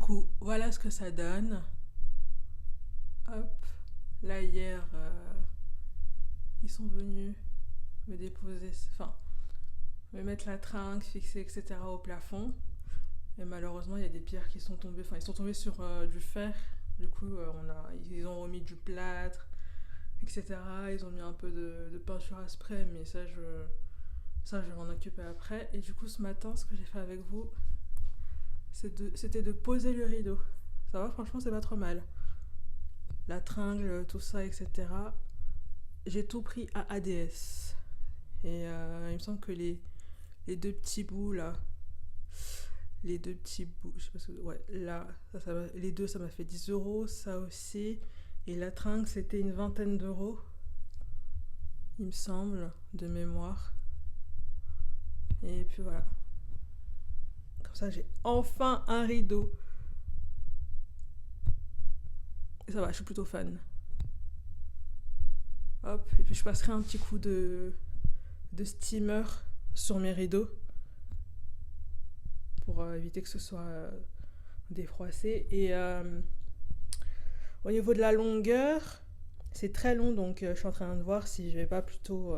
coup, voilà ce que ça donne. Hop. Là, hier, ils sont venus me déposer, enfin, me mettre la tringle, fixer, etc. au plafond. Et malheureusement, il y a des pierres qui sont tombées. Enfin, ils sont tombés sur du fer. Du coup, ils ont remis du plâtre, etc. Ils ont mis un peu de peinture à spray, mais ça, je vais m'en occuper après. Et du coup, ce matin, ce que j'ai fait avec vous, c'était de poser le rideau. Ça va, franchement, c'est pas trop mal. La tringle, tout ça, etc. J'ai tout pris à ADS. Et il me semble que les deux petits bouts là, les deux petits bouts, je sais pas si, ouais, là, les deux ça m'a fait 10 euros, ça aussi. Et la tringle c'était une vingtaine d'euros, il me semble, de mémoire. Et puis voilà. Comme ça j'ai enfin un rideau. Et ça va, je suis plutôt fan. Hop, et puis je passerai un petit coup de steamer sur mes rideaux pour éviter que ce soit défroissé. Et au niveau de la longueur, c'est très long, donc je suis en train de voir si je vais pas plutôt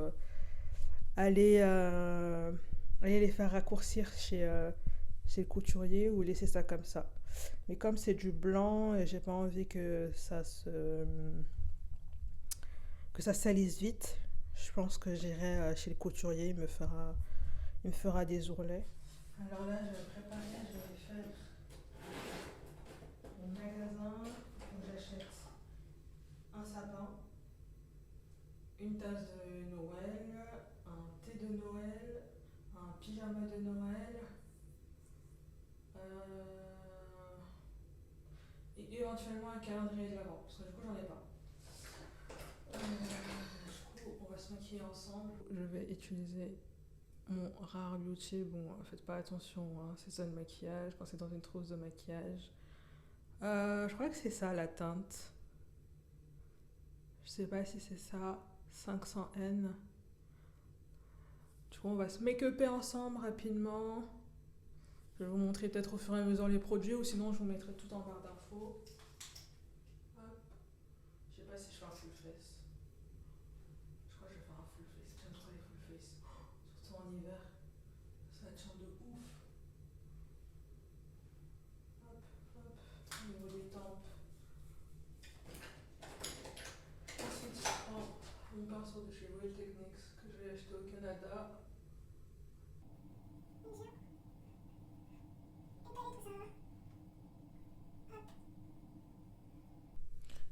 aller, aller les faire raccourcir chez le couturier ou laisser ça comme ça. Mais comme c'est du blanc et j'ai pas envie que ça salisse vite, je pense que j'irai chez le couturier, il me fera des ourlets. Alors là, je vais préparer, je vais faire mon magasin, donc j'achète un sapin, une tasse de Noël, un thé de Noël, un pyjama de Noël, euh, et éventuellement un calendrier de l'avant, parce que du coup j'en ai pas. Du coup, on va se maquiller ensemble. Je vais utiliser mon Rare Beauty. Bon, faites pas attention, hein, c'est ça le maquillage, quand c'est dans une trousse de maquillage. Je crois que c'est ça la teinte. Je sais pas si c'est ça. 500N. Du coup, on va se make-upper ensemble rapidement. Je vais vous montrer peut-être au fur et à mesure les produits ou sinon je vous mettrai tout en barre d'infos. Hop. Je sais pas si je fais un full face. Je crois que je vais faire un full face. J'aime trop les full face. Surtout en hiver. Ça tient de ouf. Hop, hop. Au niveau des tempes. Ensuite, je prends mon pinceau de chez Real Techniques que j'ai acheté au Canada.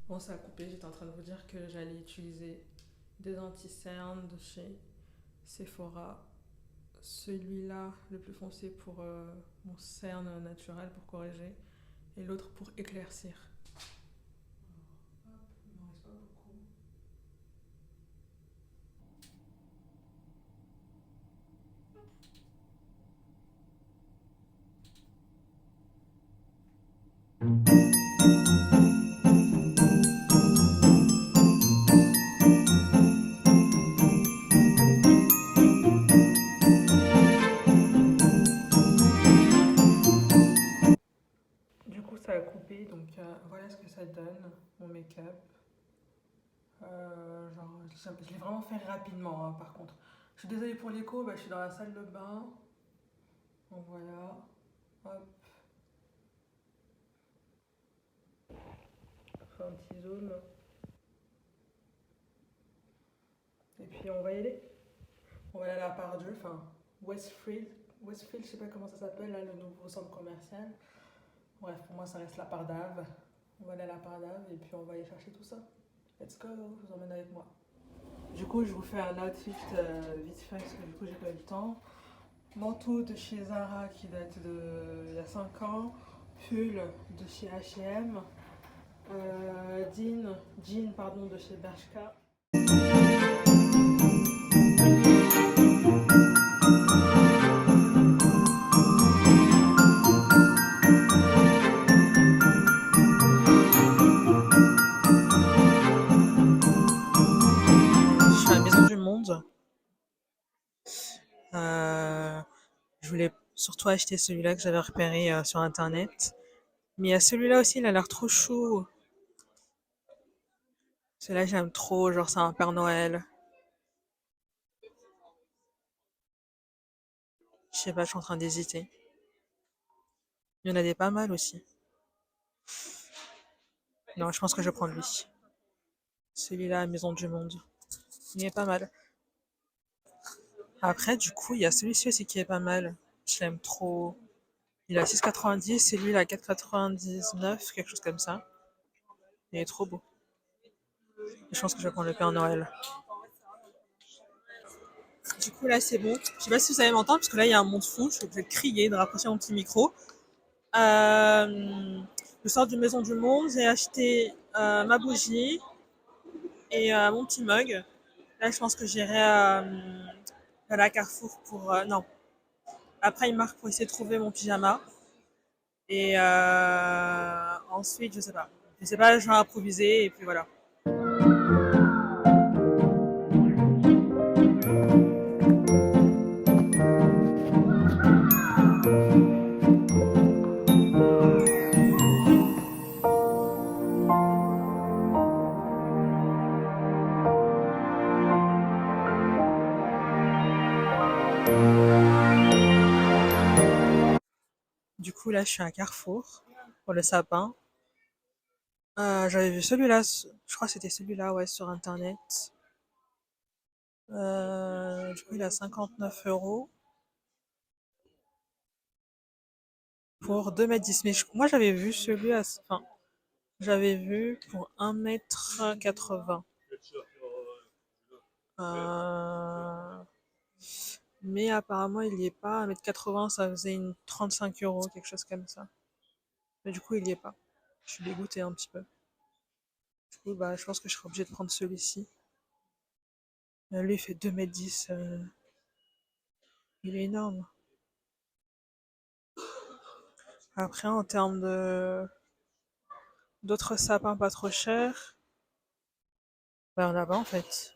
Bon, ça a coupé. J'étais en train de vous dire que j'allais utiliser des anti-cernes de chez Sephora. Celui-là, le plus foncé pour mon cerne naturel pour corriger et l'autre pour éclaircir. Hop, il m'en reste pas beaucoup. Du coup, ça a coupé, donc voilà ce que ça donne, mon make-up. Je l'ai vraiment fait rapidement, hein, par contre. Je suis désolée pour l'écho, je suis dans la salle de bain. Donc voilà, hop, on fait un petit zoom. Et puis on va y aller. On va aller à la part Dieu, enfin Westfield. Westfield, je sais pas comment ça s'appelle, là, le nouveau centre commercial. Bref, pour moi, ça reste la part d'Ave. On va aller à la part d'Ave et puis on va aller chercher tout ça. Let's go, je vous emmène avec moi. Du coup, je vous fais un outfit vite fait parce que du coup, j'ai pas eu le temps. Manteau de chez Zara qui date il y a 5 ans. Pull de chez H&M. Jean pardon, de chez Bershka. Je suis à la Maison du Monde. Je voulais surtout acheter celui-là que j'avais repéré sur internet. Mais il y a celui-là aussi, il a l'air trop chou. Celui-là, j'aime trop, genre c'est un Père Noël. Je sais pas, je suis en train d'hésiter. Il y en a des pas mal aussi. Non, je pense que je prends lui. Celui-là, Maison du Monde. Il est pas mal. Après, du coup, il y a celui-ci aussi qui est pas mal. Je l'aime trop. Il a 6,90 et lui, il a 4,99, quelque chose comme ça. Il est trop beau. Je pense que je vais prendre le Père Noël. Du coup, là, c'est bon. Je sais pas si vous allez m'entendre, parce que là, il y a un monde fou. Je suis obligée de crier, de rapprocher mon petit micro. Je sors du Maison du Monde. J'ai acheté ma bougie et mon petit mug. Là, je pense que j'irai à la Carrefour pour... non. Après, il marque pour essayer de trouver mon pyjama. Et ensuite, je sais pas. Je sais pas, je vais improviser et puis voilà. Du coup, là, je suis à Carrefour pour le sapin. J'avais vu celui-là, je crois que c'était celui-là, ouais, sur Internet. Du coup, il a 59 € pour 2,10 m. Mais moi, j'avais vu celui à... Enfin, j'avais vu pour 1,80 m. Euh, Mais apparemment, il y est pas. 1,80 m, ça faisait une 35 €, quelque chose comme ça. Mais du coup, il y est pas. Je suis dégoûtée un petit peu. Du coup, bah, je pense que je serai obligée de prendre celui-ci. Lui, il fait 2,10 m. Il est énorme. Après, en termes de d'autres sapins pas trop chers, bah, il n'y en a pas en fait.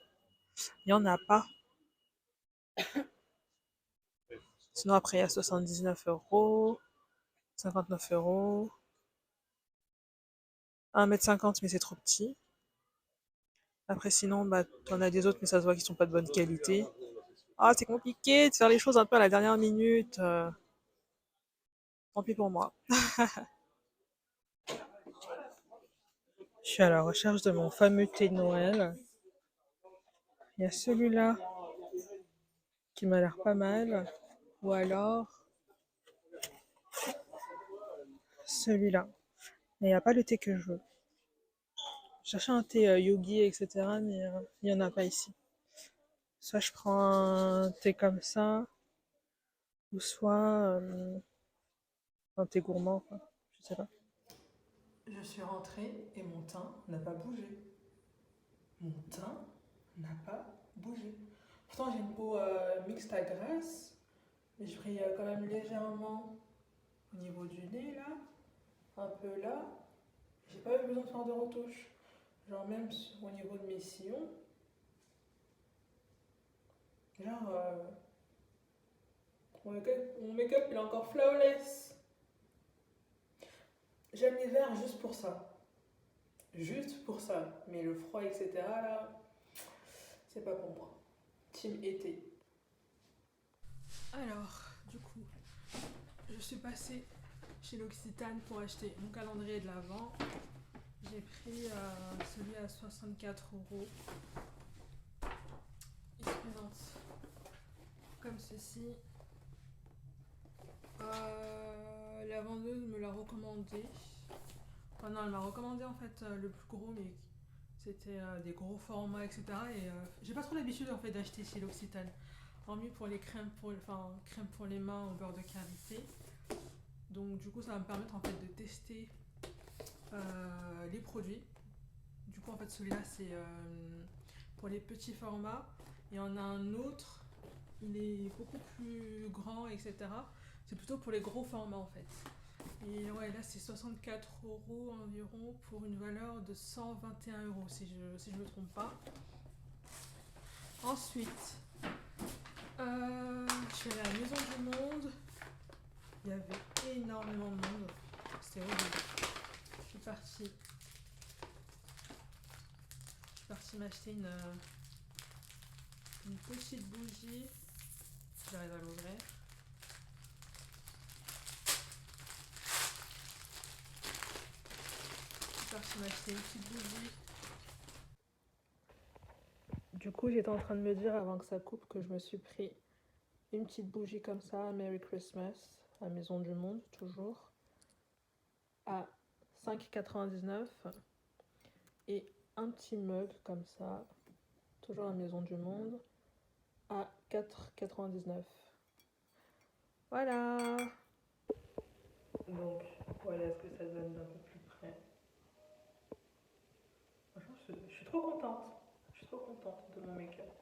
Il n'y en a pas. Sinon, après, il y a 79 €, 59 €, 1,50 m, mais c'est trop petit. Après, sinon, bah, t'en as des autres, mais ça se voit qu'ils sont pas de bonne qualité. Ah, c'est compliqué de faire les choses un peu à la dernière minute. Tant pis pour moi. Je suis à la recherche de mon fameux thé de Noël. Il y a celui-là qui m'a l'air pas mal. Ou alors celui-là. Mais il n'y a pas le thé que je veux. Je cherchais un thé yogi, etc. Mais il n'y en a pas ici. Soit je prends un thé comme ça, ou soit un thé gourmand, quoi. Je sais pas. Je suis rentrée et mon teint n'a pas bougé. Mon teint n'a pas bougé. Pourtant, j'ai une peau mixte à grasse, mais je brille quand même légèrement au niveau du nez, là, un peu là. J'ai pas eu besoin de faire de retouche. Genre, même au niveau de mes sillons, genre, mon make-up il est encore flawless. J'aime l'hiver juste pour ça. Juste pour ça. Mais le froid, etc., là, c'est pas pour moi. Team été. Alors, du coup, je suis passée chez l'Occitane pour acheter mon calendrier de l'Avent. J'ai pris celui à 64 €. Il se présente comme ceci. La vendeuse me l'a recommandé. Enfin non, elle m'a recommandé en fait le plus gros, mais c'était des gros formats, etc. Et j'ai pas trop l'habitude en fait d'acheter chez l'Occitane. Hormis pour les crèmes crèmes pour les mains au beurre de karité. Donc du coup, ça va me permettre en fait de tester les produits. Du coup, en fait, celui-là, c'est pour les petits formats. Et on a un autre, il est beaucoup plus grand, etc. C'est plutôt pour les gros formats, en fait. Et ouais, là, c'est 64 € environ pour une valeur de 121 € si je me trompe pas. Ensuite, je suis allée à la Maison du Monde. Il y avait énormément de monde. c'est horrible. Je suis partie m'acheter une petite bougie. J'arrive à l'ouvrir. Je suis partie m'acheter une petite bougie. Du coup, j'étais en train de me dire avant que ça coupe que je me suis pris une petite bougie comme ça, Merry Christmas, à Maison du Monde, toujours, à 5,99 € et un petit mug comme ça, toujours à Maison du Monde, à 4,99 €. Voilà. Donc, voilà ce que ça donne d'un peu plus près. Franchement, je suis trop contente. Je suis trop contente de mon make-up.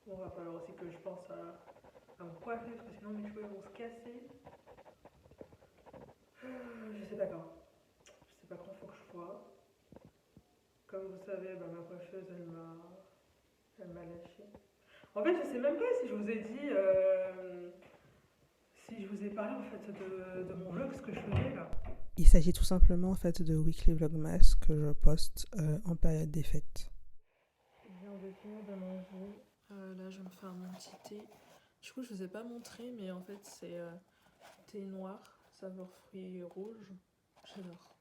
Bon, va falloir aussi que je pense à me coiffer parce que sinon mes cheveux vont se casser. Je sais pas quand. Je sais pas quand faut que je sois. Comme vous savez, bah, ma coiffeuse, elle m'a lâché. En fait, je sais même pas si je vous ai dit, si je vous ai parlé en fait de mon vlog, ce que je faisais là. Il s'agit tout simplement en fait de Weekly Vlogmas que je poste en période des fêtes. Je viens de finir de manger. Là, je vais me faire mon petit thé. Du coup, je vous ai pas montré, mais en fait, c'est thé noir, saveur fruits rouges. J'adore.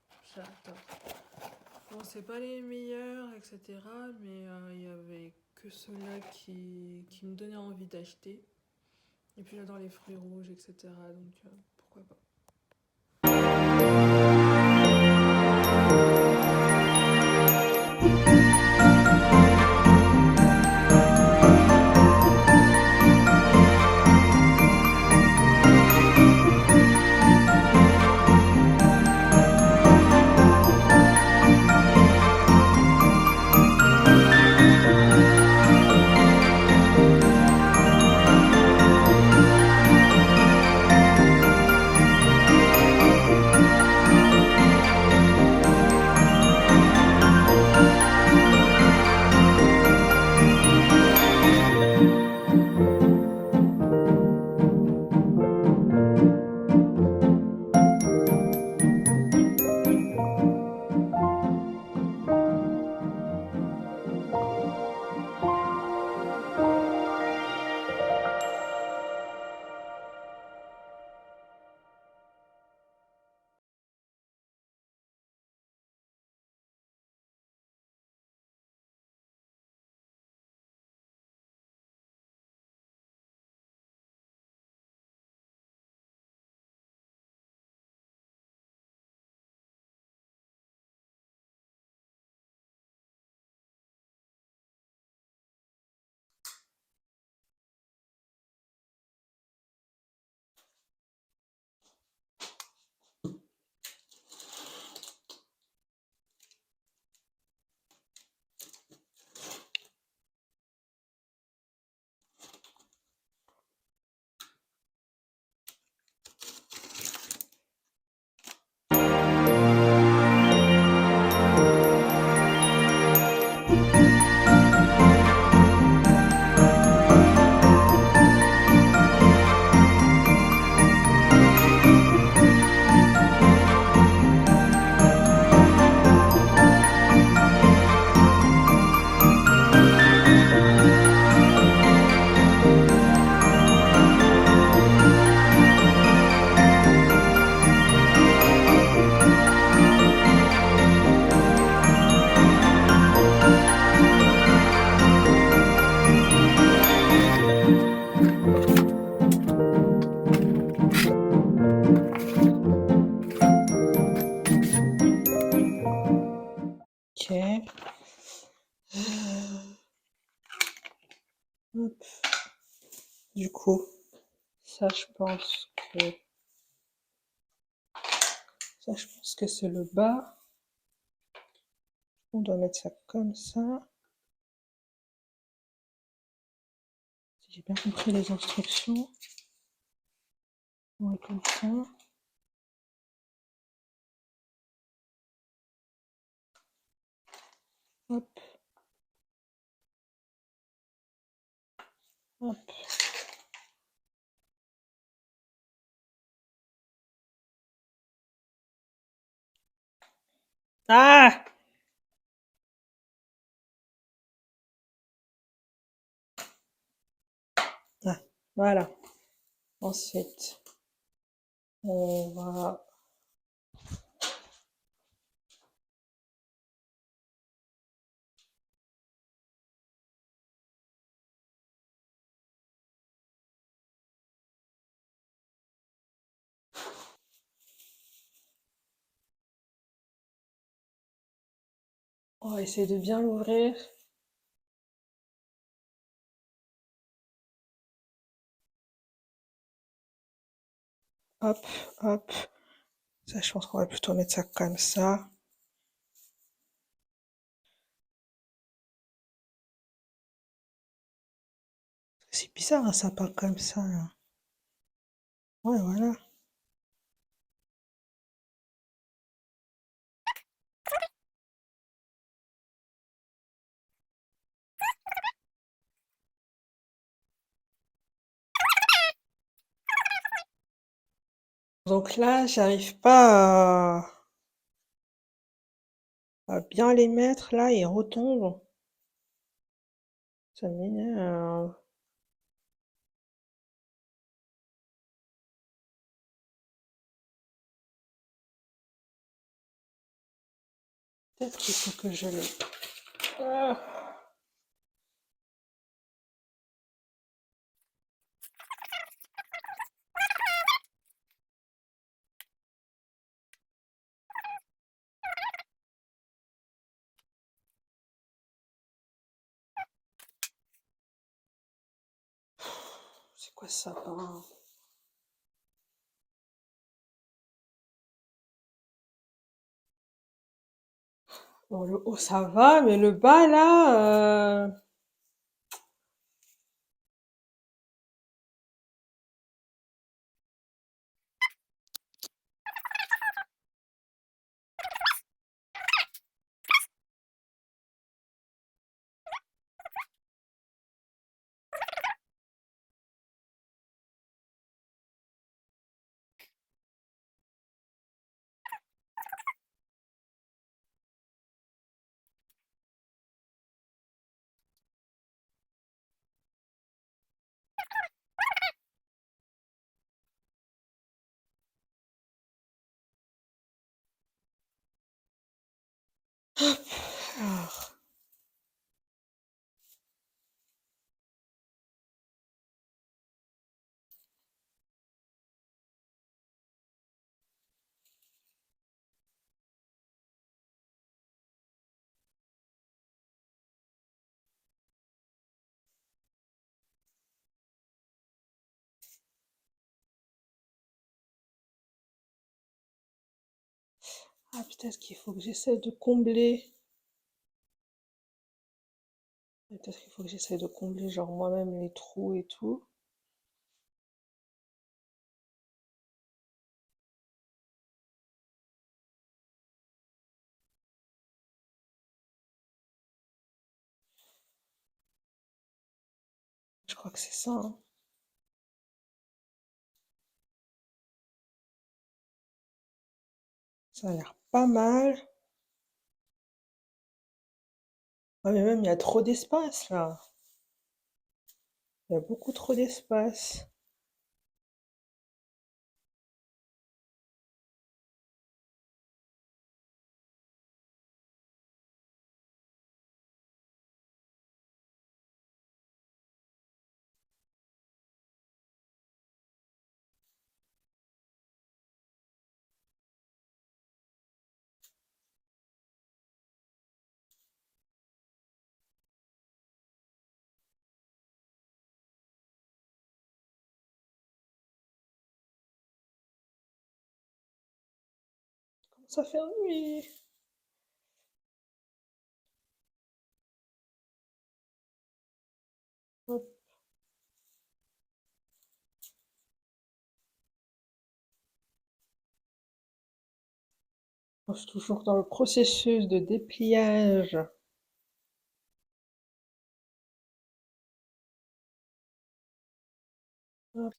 Bon, c'est pas les meilleurs, etc. Mais il y avait que ceux-là qui me donnaient envie d'acheter. Et puis j'adore les fruits rouges, etc. Donc pourquoi pas. Ok. Hop. Du coup, ça je pense que c'est le bas. On doit mettre ça comme ça. Si j'ai bien compris les instructions. Ouais, comme ça. Hop. Hop. Ah! Ah, voilà. Ensuite, on va... On va essayer de bien l'ouvrir. Hop, hop. Ça, je pense qu'on va plutôt mettre ça comme ça. C'est bizarre un sapin comme ça, là. Ouais, voilà. Donc là, j'arrive pas à bien les mettre. Là, ils retombent. Ça m'énerve. Peut-être qu'il faut que je les... Ah, c'est quoi ce sapin? Bon, le haut, ça va, mais le bas, là... Alors, ah, peut-être qu'il faut que j'essaie de combler. Peut-être qu'il faut que j'essaie de combler, genre, moi-même les trous et tout. Je crois que c'est ça, hein. Ça a l'air pas mal. Ouais, mais même, il y a trop d'espace, là. Il y a beaucoup trop d'espace. Ça fait nuit. Hop. Je suis toujours dans le processus de dépliage. Hop.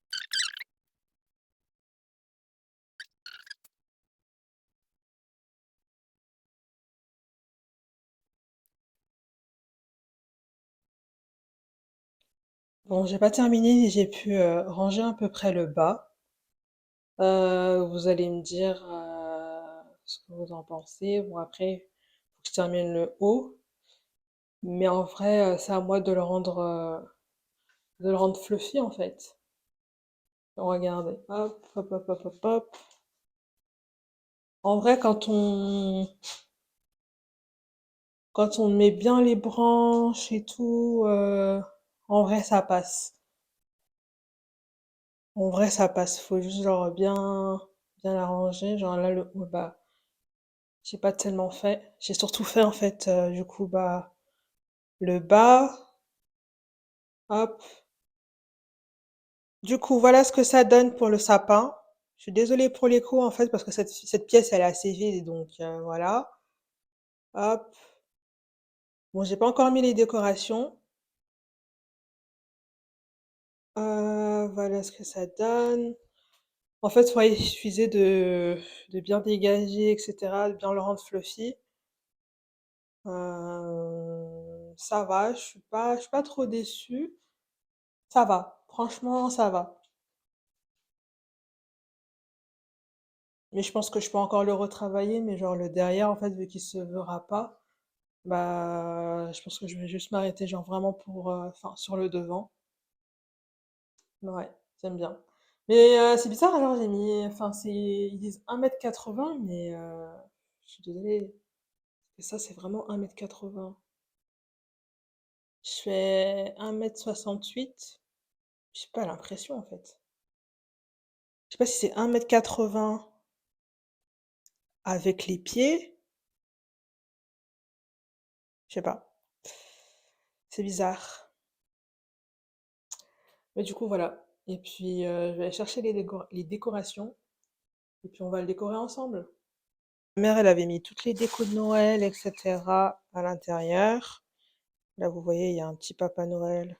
Bon, j'ai pas terminé, j'ai pu ranger à peu près le bas. Vous allez me dire ce que vous en pensez. Bon, après, faut que je termine le haut. Mais en vrai, c'est à moi de le rendre fluffy en fait. Regardez, hop, hop, hop, hop, hop, hop. En vrai, quand on met bien les branches et tout, en vrai, ça passe. En vrai, ça passe. Faut juste genre bien l'arranger. Genre là, le haut, bah, j'ai pas tellement fait. J'ai surtout fait en fait, du coup, bah, le bas, hop. Du coup, voilà ce que ça donne pour le sapin. Je suis désolée pour l'écho en fait parce que cette pièce elle est assez vide donc voilà. Hop. Bon, j'ai pas encore mis les décorations. Voilà ce que ça donne. En fait, ouais, il suffisait de bien dégager, etc., de bien le rendre fluffy. Ça va, je suis pas trop déçue. Ça va, franchement, ça va. Mais je pense que je peux encore le retravailler, mais genre le derrière, en fait, vu qu'il se verra pas, bah, je pense que je vais juste m'arrêter, genre vraiment enfin, sur le devant. Ouais, j'aime bien. Mais c'est bizarre, alors enfin, ils disent 1,80 m, mais je suis désolée, et ça, c'est vraiment 1,80 m. Je fais 1,68 m. J'ai pas l'impression, en fait. Je sais pas si c'est 1,80 m avec les pieds. Je sais pas. C'est bizarre. Mais du coup, voilà. Et puis, je vais aller chercher les décorations. Et puis, on va le décorer ensemble. Ma mère, elle avait mis toutes les décos de Noël, etc. à l'intérieur. Là, vous voyez, il y a un petit Papa Noël.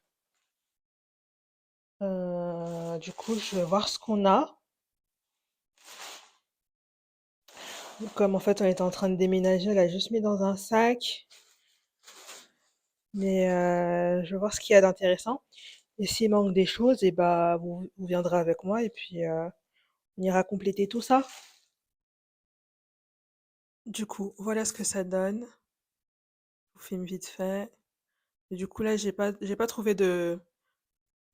Du coup, je vais voir ce qu'on a. Comme en fait, on était en train de déménager, elle a juste mis dans un sac. Mais je vais voir ce qu'il y a d'intéressant. Et s'il manque des choses, et bah, vous viendrez avec moi et puis on ira compléter tout ça. Du coup, voilà ce que ça donne. Je vous filme vite fait. Et du coup, là, j'ai pas trouvé de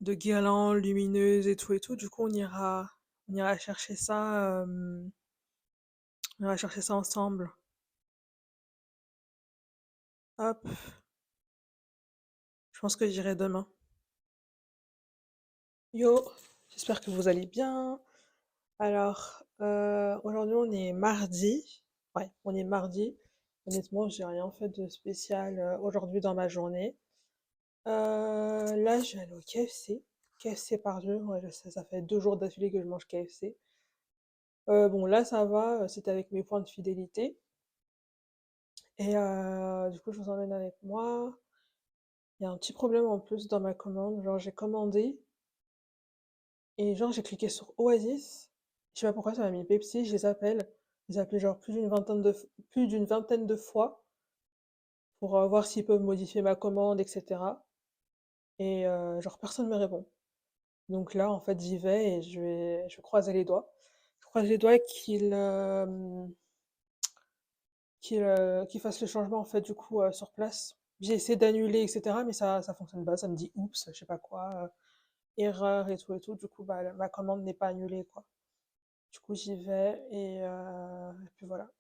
guirlandes lumineuses et tout et tout. Du coup, on ira chercher ça, on ira chercher ça ensemble. Hop, je pense que j'irai demain. Yo, j'espère que vous allez bien. Alors, aujourd'hui on est mardi. Ouais, on est mardi. Honnêtement, j'ai rien fait de spécial aujourd'hui dans ma journée. Là, je vais aller au KFC. KFC par jour. Ouais, ça fait 2 jours d'affilée que je mange KFC. Bon, là, ça va. C'était avec mes points de fidélité. Et du coup, je vous emmène avec moi. Il y a un petit problème en plus dans ma commande. Genre, j'ai commandé et genre, j'ai cliqué sur Oasis. Je sais pas pourquoi ça m'a mis Pepsi. Je les appelle. Je les ai appelés genre plus d'une vingtaine de fois pour voir s'ils peuvent modifier ma commande, etc. Et genre, personne me répond. Donc là, en fait, j'y vais et je vais croiser les doigts. Je croise les doigts qu'il fasse le changement, en fait, du coup, sur place. J'ai essayé d'annuler, etc., mais ça fonctionne pas. Ça me dit oups, je sais pas quoi, erreur et tout et tout. Du coup, bah, ma commande n'est pas annulée, quoi. Du coup, j'y vais et puis voilà.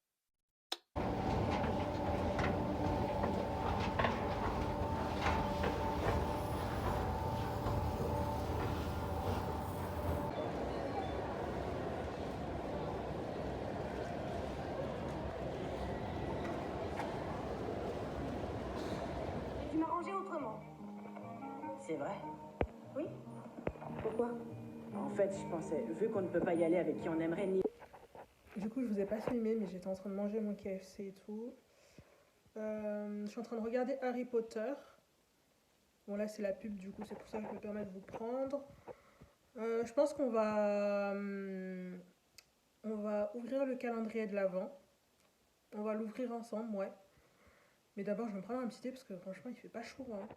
Tu m'as rangé autrement. C'est vrai? Oui? Pourquoi? En fait, je pensais, vu qu'on ne peut pas y aller avec qui on aimerait ni... Du coup, je vous ai pas filmé, mais j'étais en train de manger mon KFC et tout. Je suis en train de regarder Harry Potter. Bon, là, c'est la pub, du coup, c'est pour ça que je me permets de vous prendre. Je pense on va ouvrir le calendrier de l'Avent. On va l'ouvrir ensemble, ouais. Mais d'abord, je vais me prendre un petit thé parce que franchement, il fait pas chaud, hein.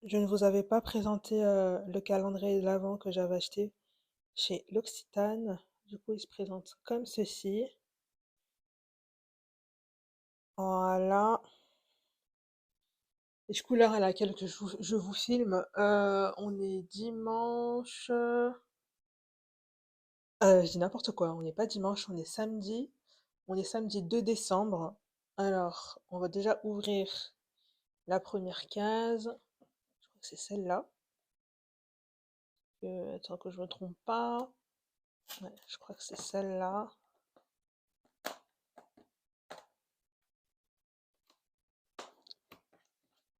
Je ne vous avais pas présenté le calendrier de l'Avent que j'avais acheté chez L'Occitane. Du coup, il se présente comme ceci. Voilà. Et du coup, l'heure à laquelle je vous filme, on est dimanche. Je dis n'importe quoi, on n'est pas dimanche, on est samedi. On est samedi 2 décembre. Alors, on va déjà ouvrir la première case. Je crois que c'est celle-là. Attends que je me trompe pas. Ouais, je crois que c'est celle-là.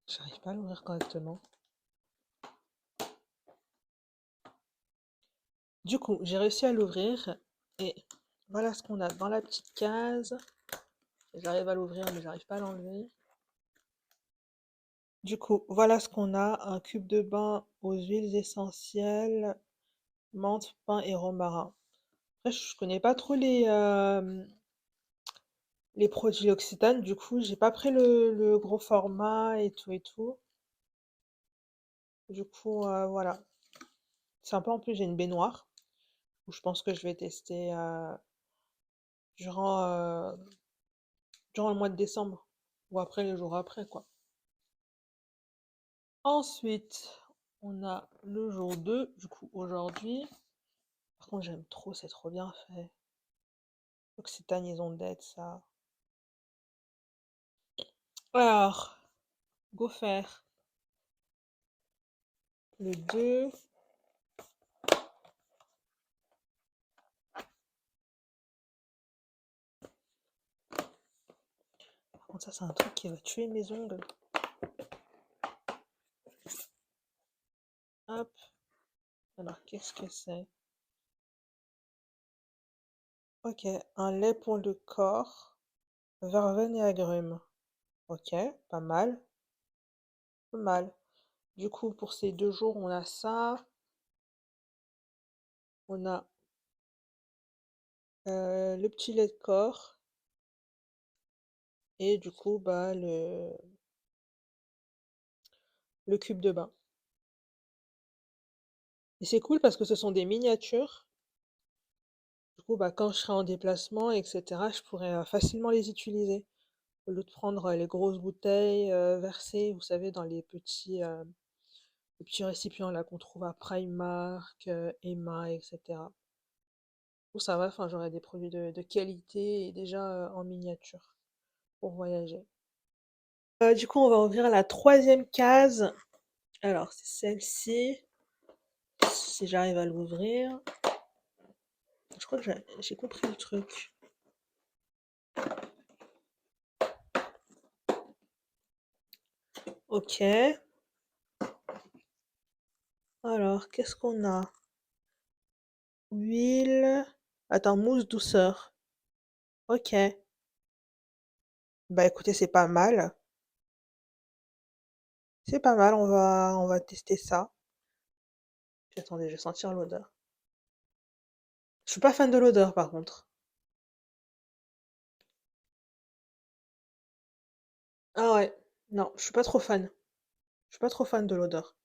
J'arrive pas à l'ouvrir correctement. Du coup, j'ai réussi à l'ouvrir et voilà ce qu'on a dans la petite case. J'arrive à l'ouvrir mais j'arrive pas à l'enlever. Du coup, voilà ce qu'on a. Un cube de bain aux huiles essentielles, menthe, pin et romarin. Après, je connais pas trop les produits L'Occitane. Du coup, j'ai pas pris le gros format et tout et tout. Du coup, voilà. Sympa, en plus, j'ai une baignoire où je pense que je vais tester durant, durant le mois de décembre ou après les jours après, quoi. Ensuite, on a le jour 2 du coup, aujourd'hui. Par contre, j'aime trop, c'est trop bien fait. L'Occitane, ils ont d'aide, ça. Alors, go faire le 2. Par contre, ça, c'est un truc qui va tuer mes ongles. Hop. Alors, qu'est-ce que c'est? Ok, un lait pour le corps, verveine et agrumes. Ok, pas mal, pas mal. Du coup, pour ces 2 jours, on a ça. On a le petit lait de corps. Et du coup, bah, le cube de bain. Et c'est cool parce que ce sont des miniatures. Du coup, bah, quand je serai en déplacement, etc., je pourrais facilement les utiliser. Au lieu de prendre les grosses bouteilles versées, vous savez, dans les petits récipients là qu'on trouve à Primark, Emma, etc. Du coup, ça va, enfin, j'aurai des produits de qualité et déjà en miniature pour voyager. Du coup, on va ouvrir la troisième case. Alors, c'est celle-ci. Si j'arrive à l'ouvrir. Je crois que j'ai compris le truc. Ok. Alors, qu'est-ce qu'on a? Huile. Attends, mousse douceur. Ok. Bah écoutez, c'est pas mal. C'est pas mal, on va tester ça. Puis attendez, je vais sentir l'odeur. Je suis pas fan de l'odeur par contre. Ah ouais, non, je suis pas trop fan. Je suis pas trop fan de l'odeur.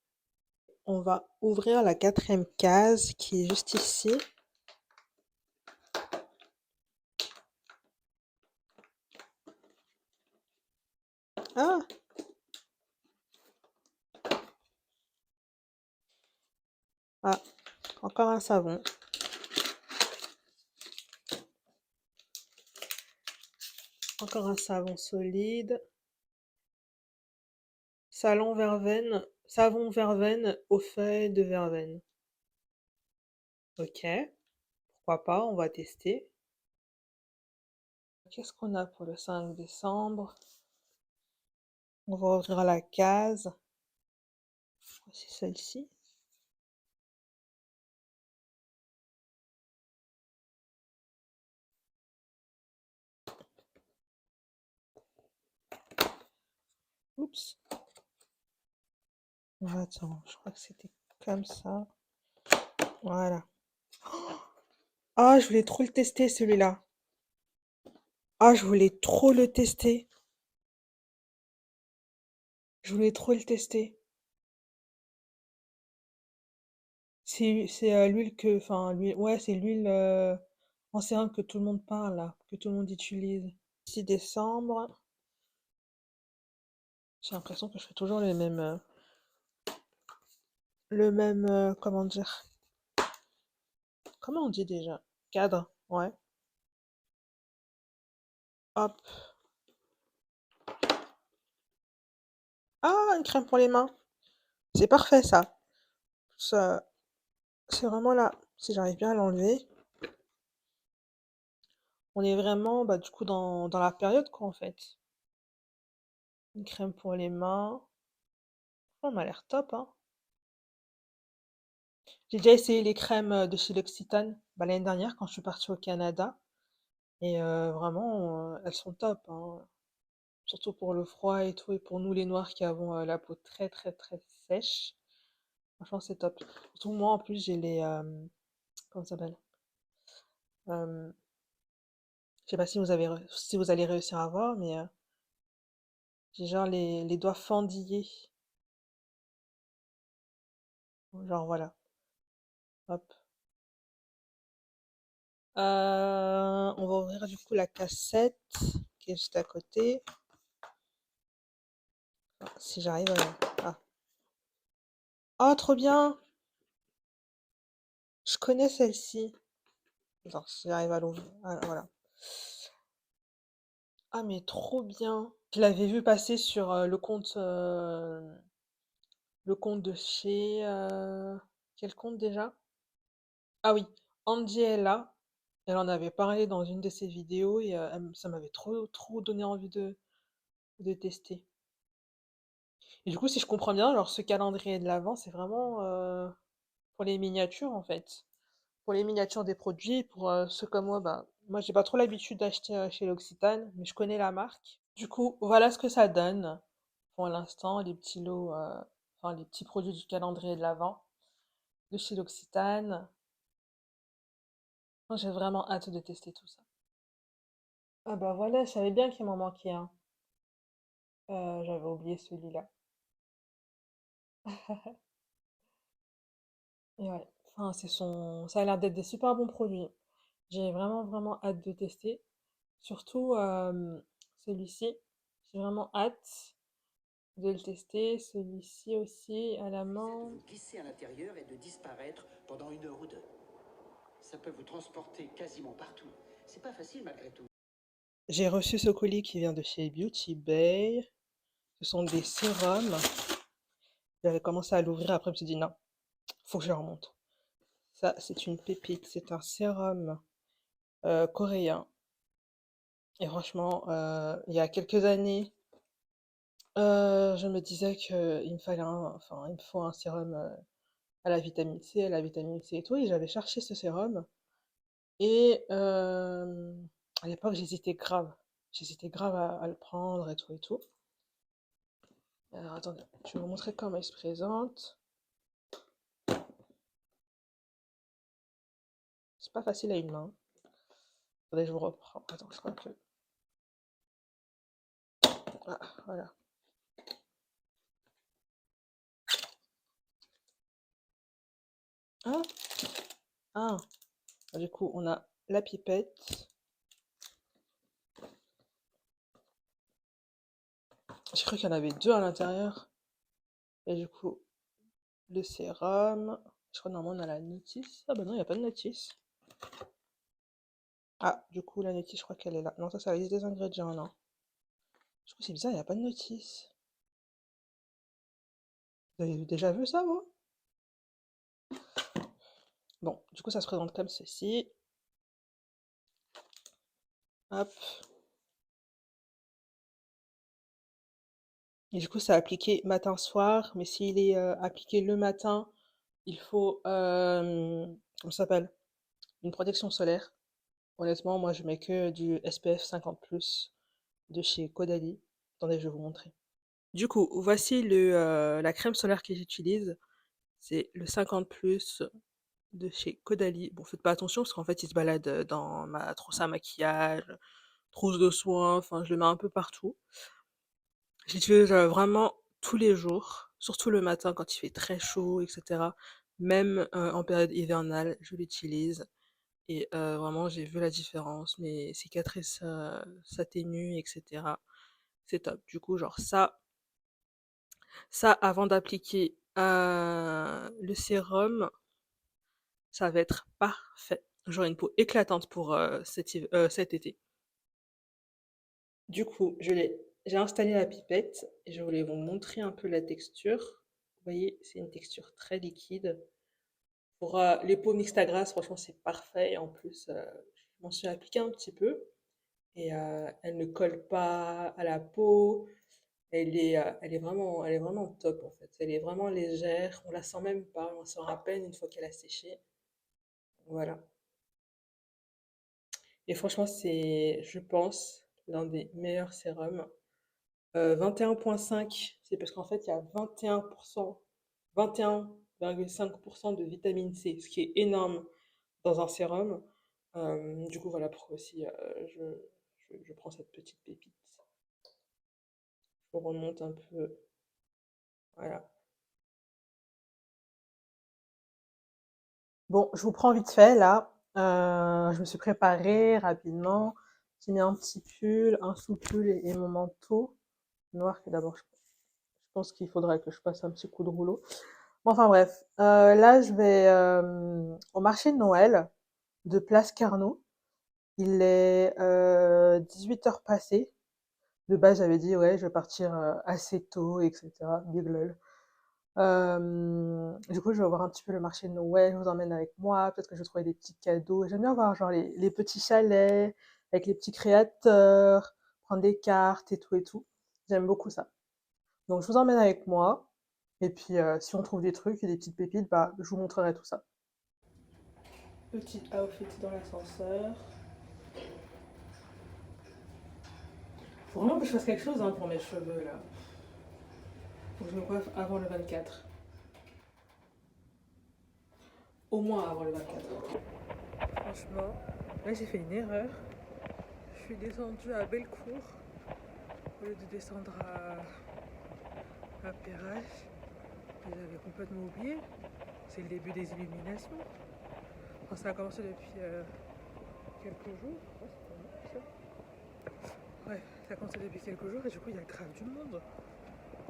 On va ouvrir la quatrième case qui est juste ici. Ah, ah, encore un savon. Encore un savon solide. Savon verveine aux feuilles de verveine. Ok, pourquoi pas, on va tester. Qu'est-ce qu'on a pour le 5 décembre? On va ouvrir la case. C'est celle-ci. Oups. Attends, je crois que c'était comme ça. Voilà. Ah, je voulais trop le tester celui-là. Ah, je voulais trop le tester. Je voulais trop le tester. C'est l'huile enfin, l'huile, ouais, c'est l'huile en sérum que tout le monde parle, là, que tout le monde utilise. 6 décembre, j'ai l'impression que je fais toujours comment dire, comment on dit déjà? Cadre, ouais. Hop. Ah, une crème pour les mains. C'est parfait, ça. Ça, c'est vraiment là. Si j'arrive bien à l'enlever, on est vraiment, bah, du coup, dans la période, quoi, en fait. Une crème pour les mains. Oh, elle m'a l'air top, hein. J'ai déjà essayé les crèmes de chez L'Occitane, bah, l'année dernière, quand je suis partie au Canada. Et vraiment, elles sont top, hein. Surtout pour le froid et tout, et pour nous, les Noirs, qui avons la peau très, très, très sèche. Franchement, c'est top. Surtout moi, en plus, j'ai comment ça s'appelle? Euh, je sais pas si si vous allez réussir à voir, mais j'ai genre les doigts fendillés. Genre voilà. Hop. On va ouvrir du coup la cassette qui est juste à côté. Ah, si j'arrive à... Ah. Oh, trop bien! Je connais celle-ci. Attends, si j'arrive à l'ouvrir. Ah, voilà. Ah, mais trop bien! Je l'avais vu passer sur le compte de chez... quel compte déjà? Ah oui, Andiella. Elle en avait parlé dans une de ses vidéos et ça m'avait trop, trop donné envie de tester. Et du coup, si je comprends bien, alors ce calendrier de l'Avent, c'est vraiment pour les miniatures en fait. Pour les miniatures des produits, pour ceux comme moi, bah, moi j'ai pas trop l'habitude d'acheter chez l'Occitane, mais je connais la marque. Du coup, voilà ce que ça donne pour l'instant, les petits lots, enfin les petits produits du calendrier de l'Avent de chez l'Occitane. Moi, j'ai vraiment hâte de tester tout ça. Ah bah voilà, je savais bien qu'il m'en manquait un. J'avais oublié celui-là. Et ouais, enfin, ça a l'air d'être des super bons produits. J'ai vraiment, vraiment hâte de tester. Surtout celui-ci. J'ai vraiment hâte de le tester. Celui-ci aussi à la Essaie de main. vous glisser à l'intérieur et de disparaître pendant 1 heure ou 2. Ça peut vous transporter quasiment partout. C'est pas facile malgré tout. J'ai reçu ce colis qui vient de chez Beauty Bay. Ce sont des sérums. J'avais commencé à l'ouvrir, après je me suis dit non, faut que je le remonte. Ça, c'est une pépite. C'est un sérum coréen. Et franchement, il y a quelques années, je me disais qu'il me fallait enfin, il me faut un sérum à la vitamine C, à la vitamine C et tout, et j'avais cherché ce sérum. Et à l'époque, j'hésitais grave. J'hésitais grave à le prendre et tout et tout. Alors attendez, je vais vous montrer comment il se présente. C'est pas facile à une main. Attendez, je vous reprends. Attends, je crois que... Ah, voilà. Ah, ah. Du coup, on a la pipette. J'ai cru qu'il y en avait deux à l'intérieur. Et du coup, le sérum. Je crois que normalement on a la notice. Ah bah non, il n'y a pas de notice. Ah, du coup, la notice, je crois qu'elle est là. Non, ça, c'est la liste des ingrédients, non. Du coup, c'est bizarre, il n'y a pas de notice. Vous avez déjà vu ça, vous? Bon, du coup, ça se présente comme ceci. Hop. Et du coup, c'est appliqué matin-soir. Mais s'il est appliqué le matin, il faut, comment ça s'appelle? Une protection solaire. Honnêtement, moi, je mets que du SPF 50+, de chez Caudalie. Attendez, je vais vous montrer. Du coup, voici la crème solaire que j'utilise. C'est le 50+ de chez Caudalie. Bon, faites pas attention parce qu'en fait, il se balade dans ma trousse à maquillage, trousse de soins, enfin, je le mets un peu partout. J'utilise vraiment tous les jours, surtout le matin quand il fait très chaud, etc. Même en période hivernale, je l'utilise. Et vraiment, j'ai vu la différence. Mes cicatrices s'atténuent, etc. C'est top. Du coup, genre ça avant d'appliquer le sérum, ça va être parfait. J'aurai une peau éclatante pour cet été. Du coup, j'ai installé la pipette et je voulais vous montrer un peu la texture. Vous voyez, c'est une texture très liquide. Pour les peaux mixtes à grasse, franchement, c'est parfait. Et en plus, je m'en suis appliqué un petit peu et elle ne colle pas à la peau. Elle est vraiment top en fait. Elle est vraiment légère. On la sent même pas. On sent à peine une fois qu'elle a séché. Voilà. Et franchement, c'est, je pense, l'un des meilleurs sérums. 21,5, c'est parce qu'en fait, il y a 21%, 21,5% de vitamine C, ce qui est énorme dans un sérum. Du coup, voilà pourquoi aussi je prends cette petite pépite. Je remonte un peu. Voilà. Bon, je vous prends vite fait là. Je me suis préparée rapidement. J'ai mis un petit pull, un sous-pull et mon manteau noir que d'abord je pense qu'il faudrait que je passe un petit coup de rouleau. Bon, enfin bref, là je vais au marché de Noël de Place Carnot. Il est 18 h passées. De base, j'avais dit ouais, je vais partir assez tôt, etc. Big lol. Du coup, je vais voir un petit peu le marché de Noël, je vous emmène avec moi, peut-être que je vais trouver des petits cadeaux. J'aime bien voir genre les petits chalets avec les petits créateurs, prendre des cartes et tout et tout. J'aime beaucoup ça. Donc je vous emmène avec moi. Et puis si on trouve des trucs et des petites pépites, bah je vous montrerai tout ça. Petit outfit dans l'ascenseur. Faut vraiment que je fasse quelque chose hein, pour mes cheveux là. Faut que je me coiffe avant le 24. Au moins avant le 24. Franchement, là j'ai fait une erreur. Je suis descendue à Bellecour au lieu de descendre à Perrache. J'avais complètement oublié. C'est le début des illuminations. Enfin, ça a commencé depuis quelques jours. Ouais, ça a commencé depuis quelques jours et du coup il y a grave du monde.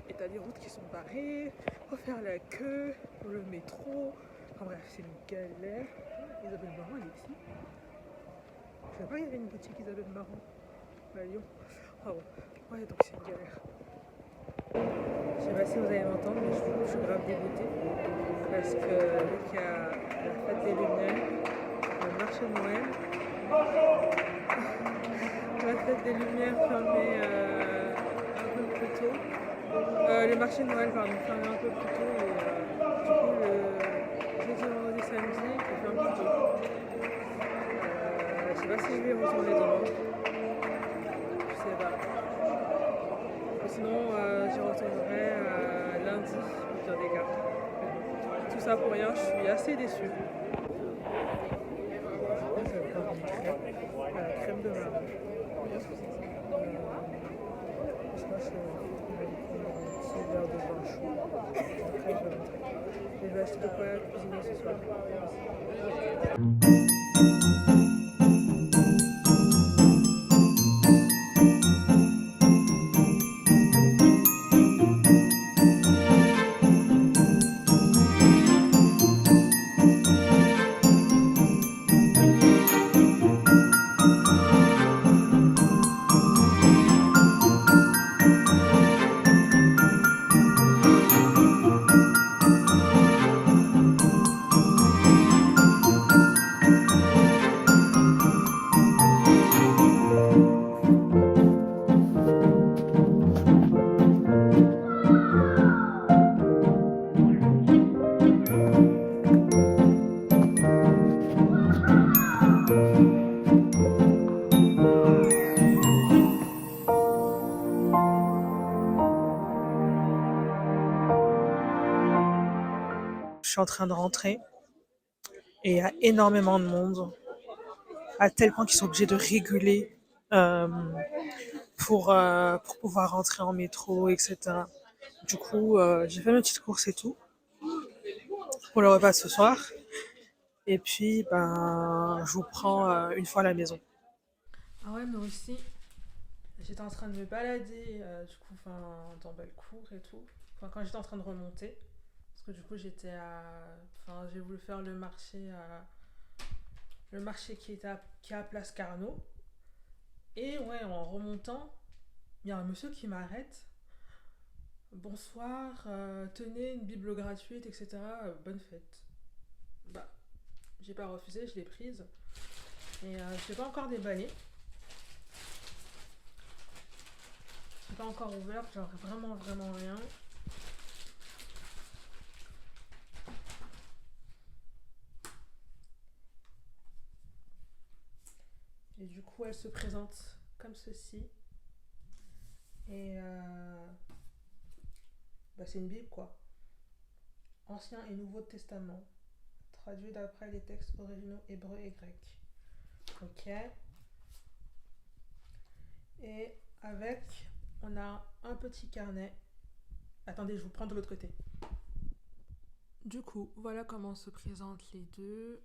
Et t'as des routes qui sont barrées, faut faire la queue pour le métro. Enfin bref, c'est une galère. Isabelle Marant, elle est ici. Je savais pas qu'il y avait une boutique Isabelle Marant à Lyon. Ah bon, ouais, donc c'est une galère. Je sais pas si vous allez m'entendre, mais je suis grave dégoûtée. Parce que dès qu'il y a la fête des Lumières, le marché de Noël, la fête des Lumières fermée un peu plus tôt. Le marché de Noël, pardon, fermé un peu plus tôt. Et du coup, le jeudi, vendredi, samedi, il ferme plus tôt. Je sais pas si je vais retourner dimanche. Je sais pas. Sinon, j'y retournerai lundi, au pire des cas. Tout ça pour rien, je suis assez déçue. Je vais prendre une crème de marron. Je pense que je vais prendre un petit verre de vin chaud. Après, je vais rentrer. Et je vais acheter de quoi cuisiner ce soir. Je suis en train de rentrer et il y a énormément de monde, à tel point qu'ils sont obligés de réguler pour pouvoir rentrer en métro, etc. Du coup, j'ai fait mes petites courses et tout. pour le repas de ce soir. Et puis, ben, je vous prends une fois à la maison. Ah ouais, mais aussi, j'étais en train de me balader, du coup, enfin, dans Bellecour et tout. Enfin, quand j'étais en train de remonter, parce que du coup, enfin, j'ai voulu faire le marché qui est à Place Carnot. Et ouais, en remontant, il y a un monsieur qui m'arrête. Bonsoir, tenez une bible gratuite, etc. Bonne fête. Bah, j'ai pas refusé, je l'ai prise. Et je l'ai pas encore déballée. Je l'ai pas encore ouverte, genre vraiment, vraiment rien. Et du coup, elle se présente comme ceci. Et bah, c'est une Bible, quoi. Ancien et Nouveau Testament, traduit d'après les textes originaux hébreux et grecs. Ok. Et avec, on a un petit carnet. Attendez, je vous prends de l'autre côté. Du coup, voilà comment se présentent les deux.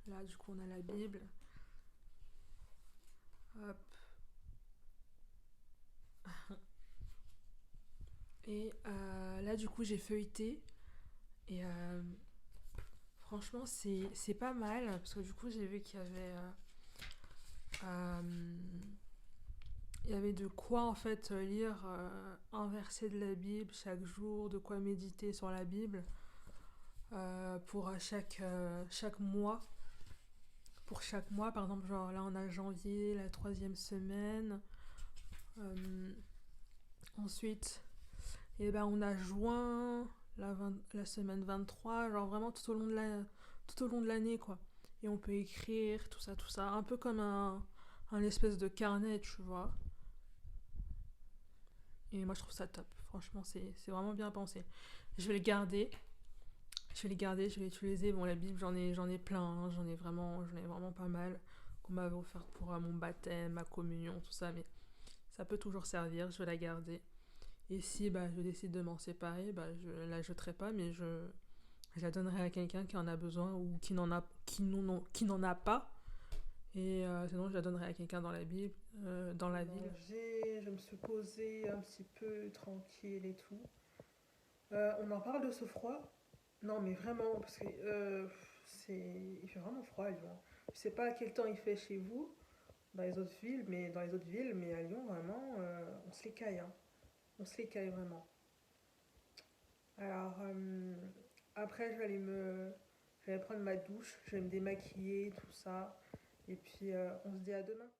Là, du coup, on a la Bible. Hop. Et là, du coup, j'ai feuilleté. Et franchement, c'est pas mal. Parce que du coup, j'ai vu qu'il y avait... il y avait de quoi en fait lire un verset de la Bible chaque jour, de quoi méditer sur la Bible pour chaque mois. Pour chaque mois, par exemple, genre là on a janvier, la 3e semaine. Ensuite, et ben on a juin, la semaine 23, genre vraiment tout au long de l'année quoi. Et on peut écrire tout ça, un peu comme un espèce de carnet, tu vois. Et moi je trouve ça top. Franchement, c'est vraiment bien pensé. Je vais le garder. Je vais l'utiliser. Bon, la Bible, j'en ai plein. Hein. J'en ai vraiment pas mal. Qu'on m'avait offert pour mon baptême, ma communion, tout ça. Mais ça peut toujours servir. Je vais la garder. Et si bah, je décide de m'en séparer, bah, je la jetterai pas. Mais je la donnerai à quelqu'un qui en a besoin ou qui n'en a pas. Et sinon, je la donnerai à quelqu'un dans la Bible, dans la ville. Je me suis posée un petit peu tranquille et tout. On en parle de ce froid? Non, mais vraiment, parce que il fait vraiment froid à Lyon. Je sais pas à quel temps il fait chez vous, dans les autres villes, mais à Lyon, vraiment, on se les caille, hein. On se les caille vraiment. Alors, après, je vais aller prendre ma douche, je vais me démaquiller, tout ça. Et puis, on se dit à demain.